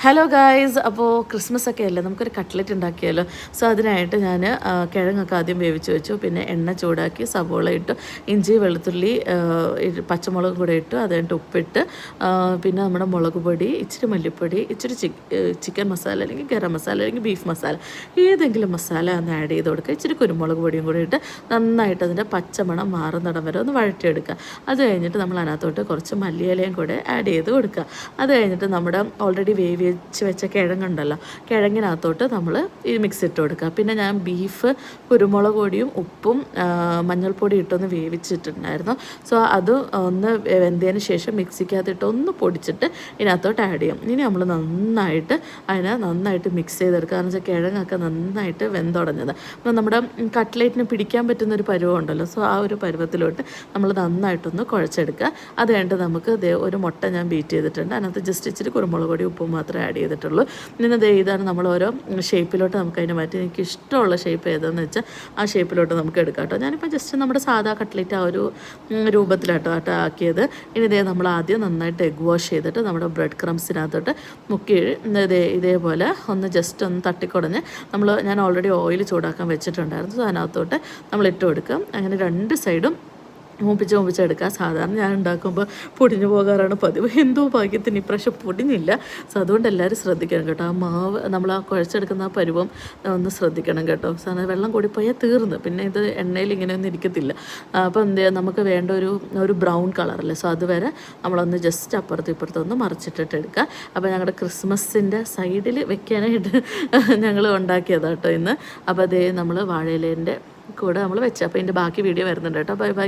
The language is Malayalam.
ഹലോ ഗായ്സ്, അപ്പോൾ ക്രിസ്മസ് ഒക്കെ അല്ലേ, നമുക്കൊരു കട്ട്ലറ്റ് ഉണ്ടാക്കിയാലോ. സോ അതിനായിട്ട് ഞാൻ കിഴങ്ങൊക്കെ ആദ്യം വേവിച്ച് വെച്ചു. പിന്നെ എണ്ണ ചൂടാക്കി സവോള ഇട്ടു, ഇഞ്ചി വെളുത്തുള്ളി പച്ചമുളക് കൂടെ ഇട്ടു. അത് കഴിഞ്ഞിട്ട് ഉപ്പിട്ട്, പിന്നെ നമ്മുടെ മുളക് പൊടി, ഇച്ചിരി മല്ലിപ്പൊടി, ഇച്ചിരി ചിക്കൻ മസാല അല്ലെങ്കിൽ ഗരം മസാല അല്ലെങ്കിൽ ബീഫ് മസാല, ഏതെങ്കിലും മസാല ഒന്ന് ആഡ് ചെയ്ത് കൊടുക്കുക. ഇച്ചിരി കുരുമുളക് പൊടിയും കൂടി ഇട്ട് നന്നായിട്ട് അതിൻ്റെ പച്ചമണം മാറുന്നിടം വരെ ഒന്ന് വഴറ്റിയെടുക്കുക. അത് കഴിഞ്ഞിട്ട് നമ്മൾ അതിനകത്തോട്ട് കുറച്ച് മല്ലിയിലയും കൂടെ ആഡ് ചെയ്ത് കൊടുക്കുക. അത് കഴിഞ്ഞിട്ട് നമ്മുടെ ഓൾറെഡി വേവിച്ച് വെച്ച കിഴങ്ങുണ്ടല്ലോ, കിഴങ്ങിനകത്തോട്ട് നമ്മൾ ഈ മിക്സ് ഇട്ട് കൊടുക്കുക. പിന്നെ ഞാൻ ബീഫ് കുരുമുളക് പൊടിയും ഉപ്പും മഞ്ഞൾപ്പൊടി ഇട്ടൊന്ന് വേവിച്ചിട്ടുണ്ടായിരുന്നു. സോ അത് ഒന്ന് വെന്തതിന് ശേഷം മിക്സിക്കകത്തിട്ട് ഒന്ന് പൊടിച്ചിട്ട് ഇതിനകത്തോട്ട് ആഡ് ചെയ്യും. ഇനി നമ്മൾ നന്നായിട്ട് മിക്സ് ചെയ്തെടുക്കുക. കാരണം വെച്ചാൽ കിഴങ്ങൊക്കെ നന്നായിട്ട് വെന്തുടഞ്ഞത് അപ്പോൾ നമ്മുടെ കട്ട്ലേറ്റിന് പിടിക്കാൻ പറ്റുന്നൊരു പരുവമുണ്ടല്ലോ. സോ ആ ഒരു പരുവത്തിലോട്ട് നമ്മൾ നന്നായിട്ടൊന്ന് കുഴച്ചെടുക്കുക. അത് കഴിഞ്ഞിട്ട് നമുക്ക് ഒരു മുട്ട ഞാൻ ബീറ്റ് ചെയ്തിട്ടുണ്ട്. അതിനകത്ത് ജസ്റ്റ് ഇച്ചിരി കുരുമുളക് പൊടി ഉപ്പും മാത്രമേ ആഡ് ചെയ്തിട്ടുള്ളൂ. പിന്നെ ഇതാണ് നമ്മൾ ഓരോ ഷേപ്പിലോട്ട് നമുക്ക് അതിനെ മാറ്റി എനിക്ക് ഇഷ്ടമുള്ള ഷേപ്പ് ഏതാണെന്ന് വെച്ചാൽ ആ ഷേപ്പിലോട്ട് നമുക്ക് എടുക്കാം കേട്ടോ. ഞാനിപ്പോൾ ജസ്റ്റ് നമ്മുടെ സാധാ കട്ട്ലേറ്റ് ആ ഒരു രൂപത്തിലാട്ടോ ആക്കിയത്. ഇനി നമ്മൾ ആദ്യം നന്നായിട്ട് എഗ് വാഷ് ചെയ്തിട്ട് നമ്മുടെ ബ്രെഡ് ക്രംസിനകത്തോട്ട് മുക്കി ഇതേപോലെ ഒന്ന് ജസ്റ്റ് ഒന്ന് തട്ടിക്കുടഞ്ഞ് ഞാൻ ഓൾറെഡി ഓയിൽ ചൂടാക്കാൻ വെച്ചിട്ടുണ്ടായിരുന്നു. സോ അതിനകത്തോട്ട് നമ്മൾ ഇട്ട് കൊടുക്കാം. അങ്ങനെ രണ്ട് സൈഡും മൂപ്പിച്ചെടുക്കുക. സാധാരണ ഞാൻ ഉണ്ടാക്കുമ്പോൾ പൊടിഞ്ഞു പോകാറാണ് പതിവ്. എന്തോ ഭാഗ്യത്തിന് ഇപ്രാവശ്യം പൊടിഞ്ഞില്ല. സോ അതുകൊണ്ട് എല്ലാവരും ശ്രദ്ധിക്കണം കേട്ടോ. ആ മാവ് നമ്മൾ ആ കുഴച്ചെടുക്കുന്ന ആ പരുവം ഒന്ന് ശ്രദ്ധിക്കണം കേട്ടോ. സാധാരണ വെള്ളം കൂടിപ്പോയാൽ തീർന്ന് പിന്നെ ഇത് എണ്ണയിൽ ഇങ്ങനെയൊന്നും ഇരിക്കത്തില്ല. അപ്പോൾ നമുക്ക് വേണ്ട ഒരു ബ്രൗൺ കളറല്ലേ. സോ അതുവരെ നമ്മളൊന്ന് ജസ്റ്റ് അപ്പുറത്തും ഇപ്പുറത്തും ഒന്ന് മറിച്ചിട്ടിട്ട് എടുക്കുക. അപ്പോൾ ഞങ്ങളുടെ ക്രിസ്മസിൻ്റെ സൈഡിൽ വെക്കാനായിട്ട് ഞങ്ങൾ ഉണ്ടാക്കിയതാണ് കേട്ടോ ഇന്ന്. അപ്പോൾ നമ്മൾ വാഴയിലേൻ്റെ കൂടെ നമ്മൾ വെച്ചു. അപ്പോൾ ഇതിൻ്റെ ബാക്കി വീഡിയോ വരുന്നുണ്ട് കേട്ടോ. Bye bye.